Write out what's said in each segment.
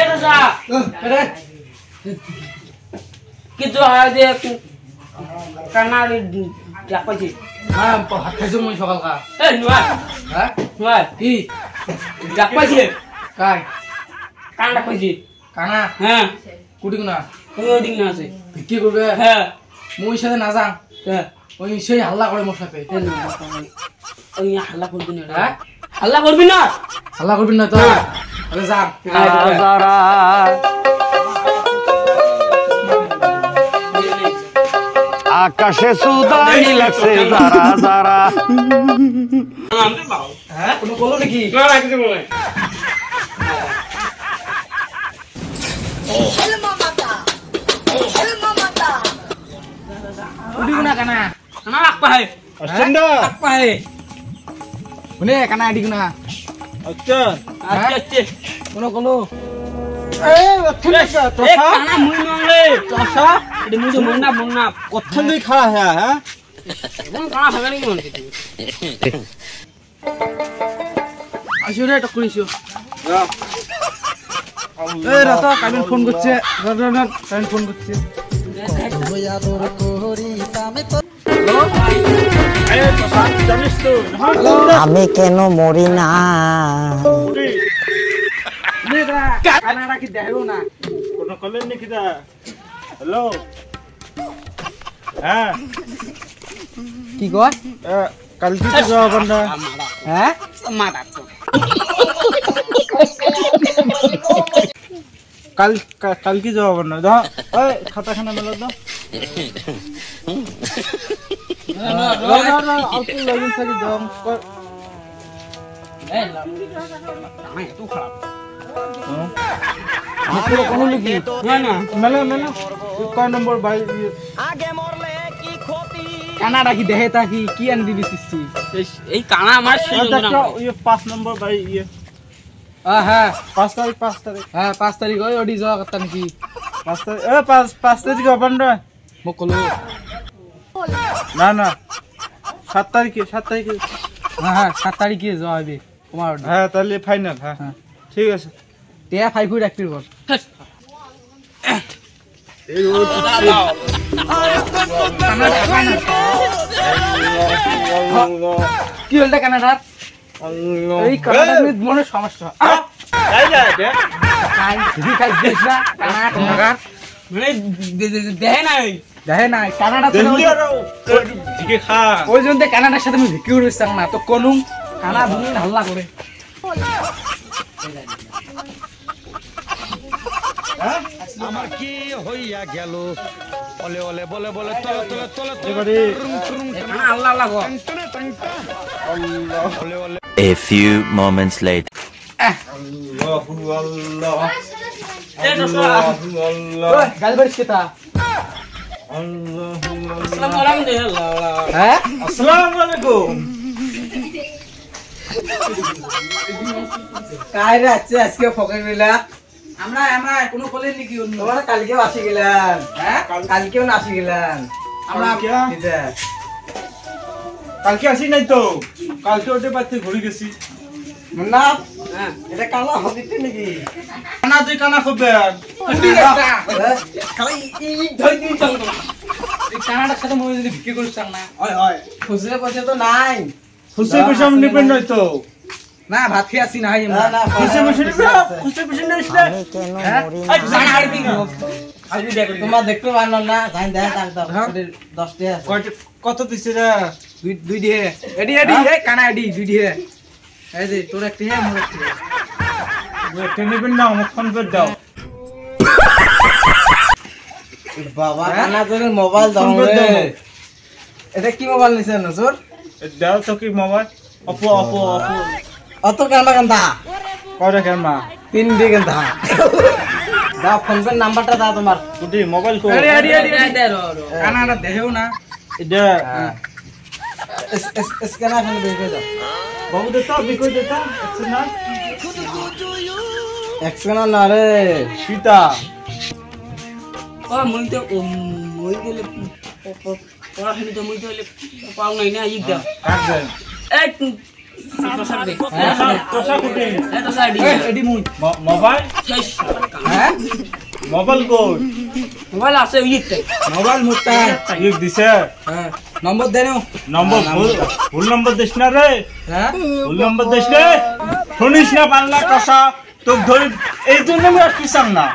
রসা কিছু হয় যে কানার ডাক পাইছি হ্যাঁ ভাত খাইছো মই সকালকা এই নুয়া হ্যাঁ নুয়া কি ডাক পাইছি কাই কান ডাক পাইছি কানা হ্যাঁ কুটি কোনা ওই দিন না আছে কি করবে হ্যাঁ মই সাথে না যাম হ্যাঁ ওই সেই হাল্লা করে মোর সাথে ওই হাল্লা করবি না হ্যাঁ হাল্লা করবি না হাল্লা করবি না তো আরে যাম যারা আকাশে সুদানি লাগছে যারা যারা আমাদের বাবা হ্যাঁ কোনো বলো নাকি না না কিছু বলে কুটি কোনা কানা না আপা হে আসছেন আপা হে শুনে কানা আদি কোনা আচ্ছা আচ্ছা আচ্ছা কোনো কলো কানা মুই নংলে তোসা এডি মুই মুন্না কতক্ষণ খাওয়া হ্যাঁ হ্যাঁ কোন কানা ভাগানি মন কি আসো রে টকরিছো এই রাতা কাবিন ফোন করছে কাবিন ফোন করছে আমি কেন মরি না কানাডা কি দেখো না কোনো কলেন নাকি দা হ্যালো হ্যাঁ কি কয় কালকে তো যাওয়া না হ্যাঁ মারা তো কালকে যাওয়া না দাও ওই খাতাখানা মেলা দাও অল্প লাগিন থাকি দাও এই কানা এত খারাপ কোনো লিখি না না মেলা মেলা কয় নম্বর বাই কানাডা কি দেখে তা কি আনি দিবি সৃষ্টি এই কানা আমার সেই একটা ইয়ে 5 নম্বর বাই ইয়ে হ্যাঁ 5 তারিখ হ্যাঁ 5 তারিখ ওই ওডি যাওয়া কথা নাকি 5 তারিখ 5 তারিখ হবেন রে মোক কলো না না 7 তারিখে হ্যাঁ 7 তারিখে যাওয়া হবে তোমার হ্যাঁ তাহলে ফাইনাল হ্যাঁ হ্যাঁ। ঠিক আছে টিয়া 5 ফুট রাখবি বল কি হলটা কানাডার এই কানাডার মনে সমস্যা খাই দিস না কানাডার মানে দেহে নাই দেখে নাই কানাডা ওই জন্য কানাডার সাথে আমি ভিকি উড়ে না তো কোন কানা দুদিন হাল্লা করে আমার কি হইয়া গেল ওলে ওলে বলে বলে তলে তলে তলে কানা আল্লাহ আল্লাহ গো ওলে ওলে A few moments later. আল্লাহু আল্লাহ এই দোসা ওই গালবাড়ি কেতা আল্লাহু আসসালামু আলাইকুম হ্যাঁ আসসালামু আলাইকুম কাই রে আজকে ফকে গইলা আমরা কোনো কলেজ নাকি তোমরা কালকেও আসি গেলাম হ্যাঁ কালকেও আসি গেলাম আমরা কালকে আসি নাই তো কালকে ওটা পাইতে ঘুরে গেছি মুন্না হ্যাঁ এটা কালা হদিতে নাকি কানা তুই কানা খবে খালি এই ধই দিন চল এই কানাডার সাথে মই যদি বিক্রি করিস না হয় হয় খুচরা পয়সা তো নাই খুশি খুশি আমি নিবেন নাই তো না ভাত খেয়ে আসি নাই না খুশি খুশি নিবেন খুশি খুশি নিস না আমি কেন মরি না জানা আর দিন আজকে দেখ তোমরা দেখতে পারো না যাই দেখ দাও 10 টাকা কত দিছে রে দুই দিয়ে এডি এই কানা এডি দুই দিয়ে এই যে তোর একটা হ্যাঁ মোর একটা এটা নিবেন না আমার ফোন করে দাও বাবা কানা তোর মোবাইল দাও রে এটা কি মোবাইল নিছে নজর দাও তো কি মোবাইল অপো অত কানা কান্দা কয়টা কেমন 3 দিকে কান্দা দাও ফোন পে নাম্বারটা দাও তোমার কুটি মোবাইল কো এডি কানাডা দেহেও না এটা এস কানা ফোন বের দাও বাবু দেতা বিকো দেতা একসনা একসনা না রে সীতা ও মই তো মই গেলে পড়াশোনা তো মই তো পাও নাই না ই দাও কাট দেন এই এডি মুই মোবাইল হ্যাঁ মোবাইল কোড মোবাইল আছে ইতে মোবাইল মুটা ইক দিছে হ্যাঁ নম্বর দেন নম্বর ভুল নম্বর দিস না রে হ্যাঁ ভুল নম্বর দিস রে শুনিস না বাংলা কষা তোক ধরি এই জন্য আমি আর কিসাম না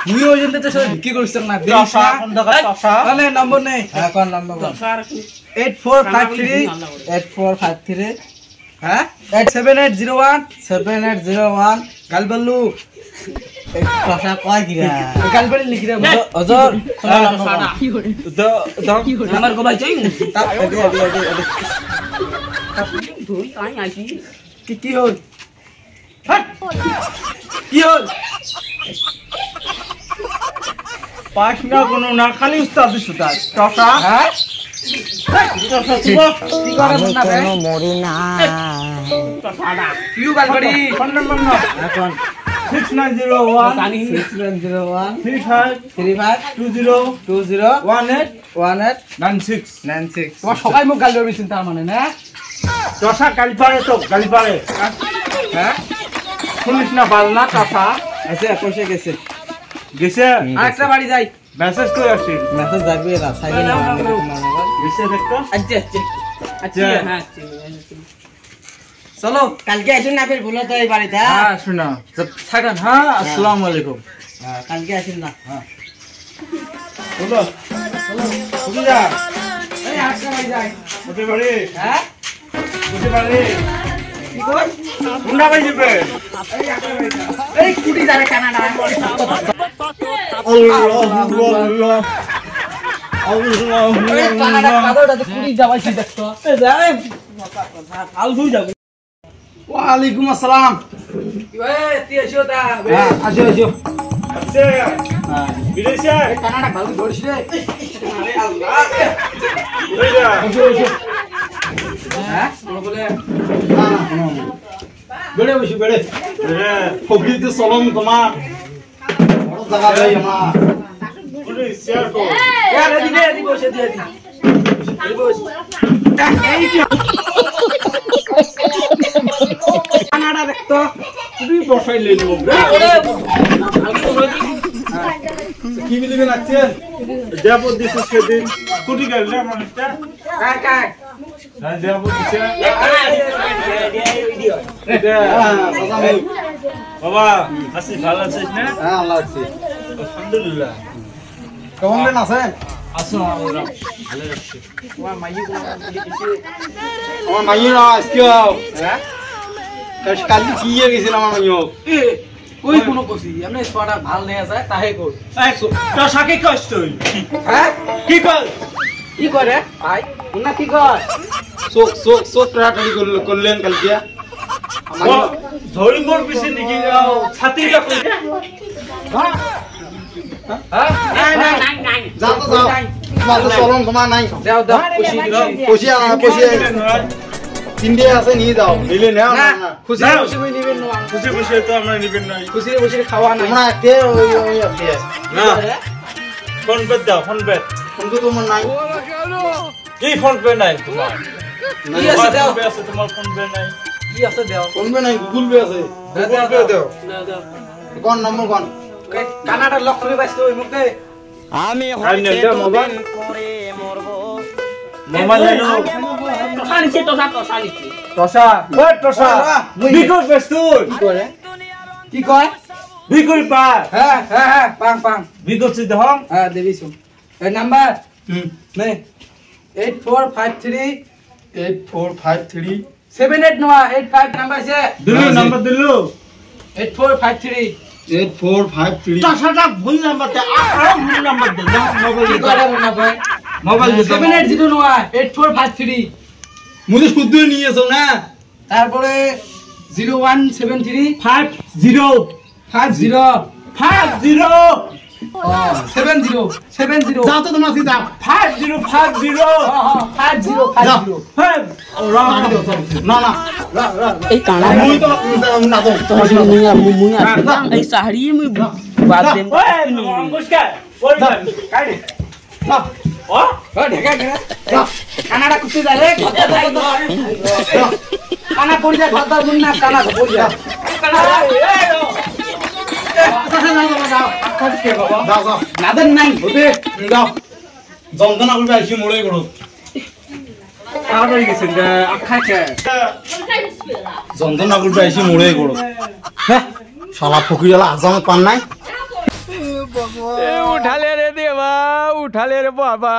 মুই ওই জন্য তো সব কি করিস না কষা কোন জায়গা কষা মানে নম্বর নেই হ্যাঁ কোন নম্বর 8453 8453 হ্যাঁ 7801 গালবাল্লু কথা কয় কি রে গালবালি লিখি রে অজর আমার গো ভাই চাই ধুই তাই আইছি কি হল কি হল পাস না কোনো না খালি উস্তাদ সুতা কষা হ্যাঁ কি করে না বে মরি না ইউ গালবাড়ি ফোন নম্বর না এখন 6901 জানি 6101 35 35 20 20 18 18 96 96 তোমার সবাই মুখ গাল ধরবি চিন্তা মানে না কষা গালি পারে তো গালি পারে হ্যাঁ শুনিস না বাংলা কষা আচ্ছা পয়সা গেছে গেছে আরেকটা বাড়ি যাই মেসেজ করে আসি মেসেজ যাবে না সাইলেন্ট গেছে দেখতো আচ্ছা আচ্ছা হ্যাঁ চলো কালকে আসুন না ফের ভুলে তো এই বাড়িতে হ্যাঁ শোনা থাকেন হ্যাঁ আসসালামু আলাইকুম কালকে আসুন না বলো বুঝে যা এই আরেকটা বাড়ি যাই বুঝে পারি হ্যাঁ বুঝে পারি কি কই কোনটা ভাই যাবে এই কুটি যাবে কানাডা আল্লাহ আল্লাহ আল্লাহ এই কানাডা কাদড়টা তো কুটি যাবাইছি দেখতো এই যাই আল ধুই যাবে ওয়ালাইকুম আসসালাম এই তুই এসো তা হ্যাঁ আসো আসো আছে বিদেশে এই কানাডা ভালো ধরিস রে আরে আল্লাহ বুঝে যা হ্যাঁ বলে বেড়ে বসি বেড়ে রে কবিতে চলম তোমার বড় জায়গা দেই আমার বুঝে শেয়ার কর এ রেডি বসে দিয়ে দি রেডি বস এই কি কানাডা দেখতো তুই বসাই লই নেব কি মিলবে লাগছেন যাব দিছে সেদিন কুটি গেল না মানুষটা কাই কাই হ্যাঁ যাব দিছে বাবা আসি ভালো আছিস না হ্যাঁ আল্লাহ আছে আলহামদুলিল্লাহ কেমন বেন আছেন আসো আমরা ভালো আছি আমার মাইয়ের আজকে হ্যাঁ কালকে কি গেছিল আমার মাইয় এ কই কোনো কসি এমনি সোয়াটা ভাল নেই আছে তাহে কই এই তো সাকে কষ্ট তুই হ্যাঁ কি কর কি করে ভাই না কি কর চোখ চোখ চোখ টাটাড়ি করলেন কালকে ধরি মোর পিছে নিকি যাও ছাতিটা কই দে হ্যাঁ নাই নাই নাই যাও তো যাও তোমার তো চলম তোমার নাই দাও দাও খুশি পশি তিনটে আছে নিয়ে যাও নিলে না না না খুশি নাও। খুশি কই নিবেন না খুশি খুশি তো আমরা নিবেন নাই খুশি খুশি খাওয়া নাই তোমরা একটা ওই আছে না ফোন পে দাও ফোন পে কিন্তু তোমার নাই কি ফোন পে নাই তোমার কি আছে দাও ফোন পে আছে তোমার ফোন পে নাই কি আছে দাও কোনবে নাই গুগল পে আছে গুগল পে দাও কোন নম্বর কোন কানাডার লক করে বাইছো ওই মুখে আমি হইতে মোবাইল মোবাইল লাইনো তোসানিছে তোসানিছে টসা ওই টসা বিকল পেস্তুল কি কয় বিকল পা হ্যাঁ হ্যাঁ হ্যাঁ পাং পাং বিকল সি দহম হ্যাঁ দেবিছো এই নাম্বার নে 8453 8453 78 নোয়া 85 নাম্বার আছে দিলু নাম্বার দিলু 8453 8453 টসাটা ভুল নাম্বার দে আর ভুল নাম্বার দে মোবাইল কি করে মনে ভাই মোবাইল দে 780 নোয়া 8453 মুদি শুদ্ধ নিয়েছো না তারপরে 0173 50 50 70 70 যাও তো তোমরা সিধা 50 50 না না এই কানা মুই তো না তো মুই এই সাহারি মুই বাদ দেম নমস্কার ওই কাই ও ঢেকা কানাডা কুত্তে যায় রে কানা পড়ি যা ঘর মুন না কানা পড়ি যা যাও যাও নাদেন নাই ওতে যাও যন্ত্রণা করবে আসি মোড়ে করো পাগল হয়ে গেছেন আখা খে যন্ত্রণা করবে আসি মোড়ে করো হ্যাঁ শালা ফকিরালা আজামত পান নাই উঠালে রে দেবা উঠালে রে বাবা